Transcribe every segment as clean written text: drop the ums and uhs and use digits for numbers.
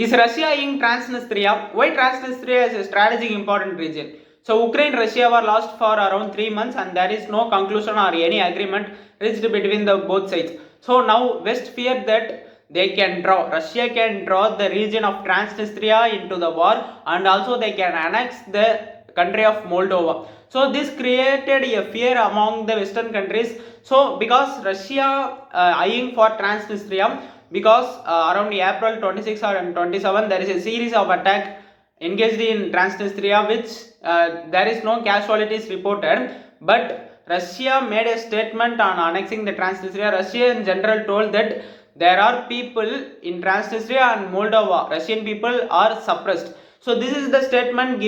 Is Russia in Transnistria? Why Transnistria is a strategic important region? So Ukraine and Russia were lost for around 3 months and there is no conclusion or any agreement reached between the both sides. So now West fear that Russia can draw the region of Transnistria into the war, and also they can annex the country of Moldova. So this created a fear among the Western countries. So because Russia eyeing for Transnistria, because around April 26 or 27 there is a series of attack engaged in Transnistria, which there is no casualties reported, but Russia made a statement on annexing the Transnistria. Russia in general told that there are people in Transnistria and Moldova, Russian people are suppressed. So this is the statement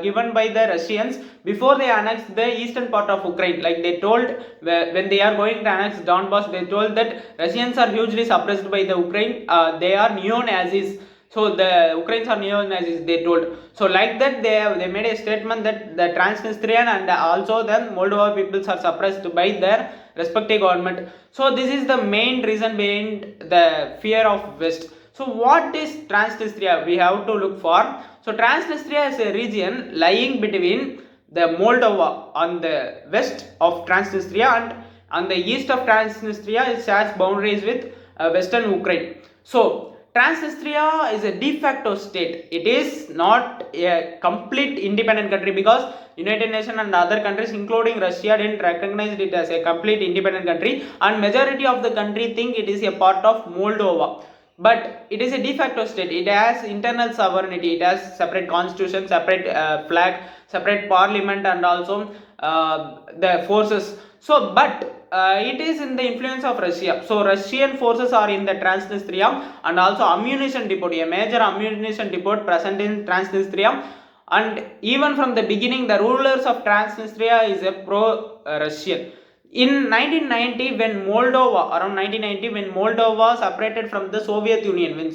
given by the Russians before they annexed the eastern part of Ukraine. Like they told, when they are going to annex Donbass, they told that Russians are hugely suppressed by the Ukraine. They are neo-Nazis. So the Ukrainians are neo-Nazis, they told. So like that they made a statement that the Transnistrian and also the Moldova peoples are suppressed by their respective government. So this is the main reason behind the fear of West. So what is Transnistria? We have to look for. So Transnistria is a region lying between the Moldova on the west of Transnistria, and on the east of Transnistria it shares boundaries with western Ukraine. So Transnistria is a de facto state. It is not a complete independent country because United Nations and other countries including Russia didn't recognize it as a complete independent country, and majority of the country think it is a part of Moldova. But it is a de facto state. It has internal sovereignty. It has separate constitution, separate flag, separate parliament, and also the forces. So, but it is in the influence of Russia. So, Russian forces are in the Transnistria, and also ammunition depot, a major ammunition depot present in Transnistria. And even from the beginning, the rulers of Transnistria is a pro-Russian. In 1990, when Moldova separated from the Soviet Union,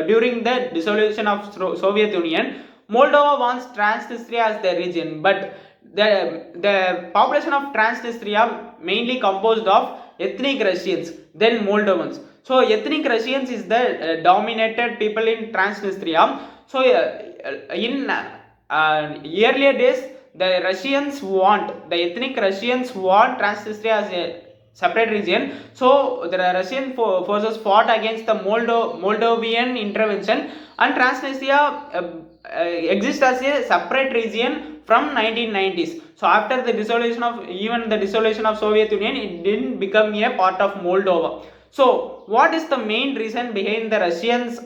during the dissolution of Soviet Union, Moldova wants Transnistria as their region, but the population of Transnistria mainly composed of ethnic Russians, then Moldovans. So ethnic Russians is the dominated people in Transnistria. So in earlier days, the ethnic Russians want Transnistria as a separate region. So the Russian forces fought against the Moldovan intervention, and Transnistria exists as a separate region from 1990s. So after the dissolution of Soviet Union, it didn't become a part of Moldova. So what is the main reason behind the Russians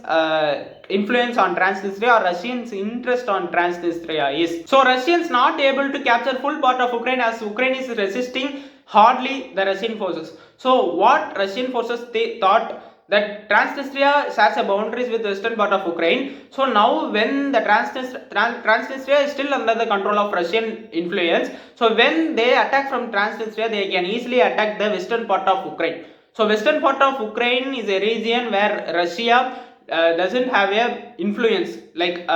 influence on Transnistria, or Russians interest on Transnistria is? So Russians not able to capture full part of Ukraine, as Ukraine is resisting hardly the Russian forces. So what Russian forces they thought that Transnistria shares a boundaries with the western part of Ukraine. So now when the Transnistria is still under the control of Russian influence, so when they attack from Transnistria, they can easily attack the western part of Ukraine. So western part of Ukraine is a region where Russia doesn't have a influence, like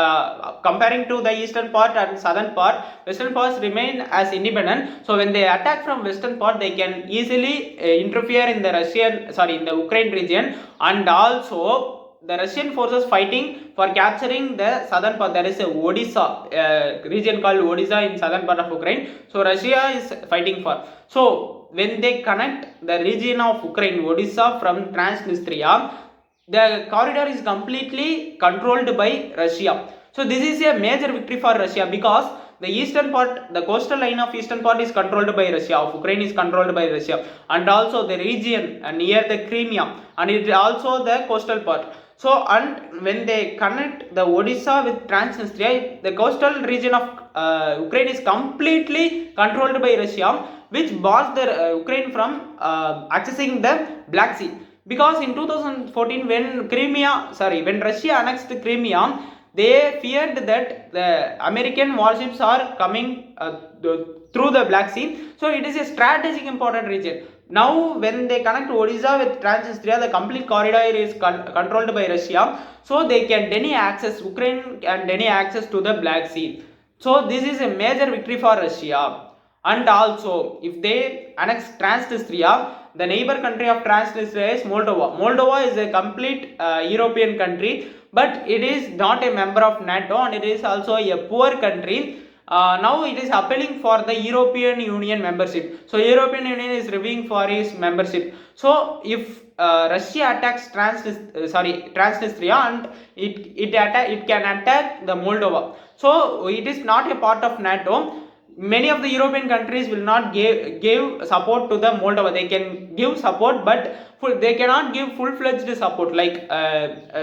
comparing to the eastern part and southern part. Western parts remain as independent. So when they attack from western part, they can easily interfere in the Ukraine region, and also the Russian forces fighting for capturing the southern part. There is a Odisha region called Odisha in southern part of Ukraine. So Russia is fighting for. So when they connect the region of Ukraine, Odisha, from Transnistria, the corridor is completely controlled by Russia. So this is a major victory for Russia, because the eastern part, the coastal line of eastern part is controlled by Russia, of Ukraine is controlled by Russia, and also the region near the Crimea, and it is also the coastal part. So, and when they connect the Odisha with Transnistria, the coastal region of Ukraine is completely controlled by Russia, which bars the Ukraine from accessing the Black Sea. Because in 2014, when Russia annexed Crimea, they feared that the American warships are coming through the Black Sea. So it is a strategic important region. Now when they connect Odisha with Transnistria, the complete corridor is controlled by Russia. So they can deny access, Ukraine can deny access to the Black Sea. So this is a major victory for Russia. And also, if they annex Transnistria, the neighbor country of Transnistria is Moldova. Moldova is a complete European country, but it is not a member of NATO, and it is also a poor country. Now it is appealing for the European Union membership. So European Union is reviewing for its membership. So if Russia attacks Transnistria, and it can attack the Moldova. So it is not a part of NATO. Many of the European countries will not give support to the Moldova. They can give support, but they cannot give full-fledged support like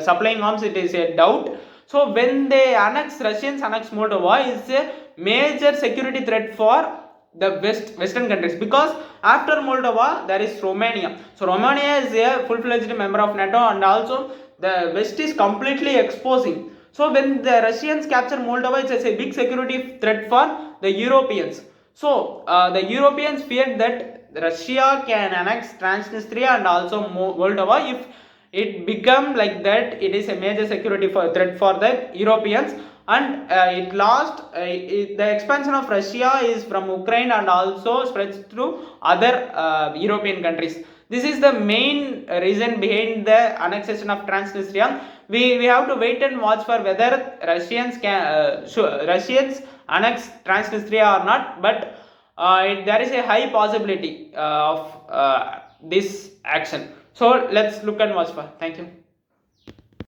supplying arms. It is a doubt. So when Russians annex Moldova, is a major security threat for the Western countries, because after Moldova there is Romania. So Romania is a full-fledged member of NATO, and also the West is completely exposing. So when the Russians capture Moldova, it's a big security threat for the Europeans. So the Europeans feared that Russia can annex Transnistria and also Moldova. If it become like that, it is a major security threat for the Europeans. And it lost the expansion of Russia is from Ukraine and also spreads through other European countries. This is the main reason behind the annexation of Transnistria. We have to wait and watch for whether Russians annex Transnistria or not, but there is a high possibility of this action. So let's look and watch for. Thank you.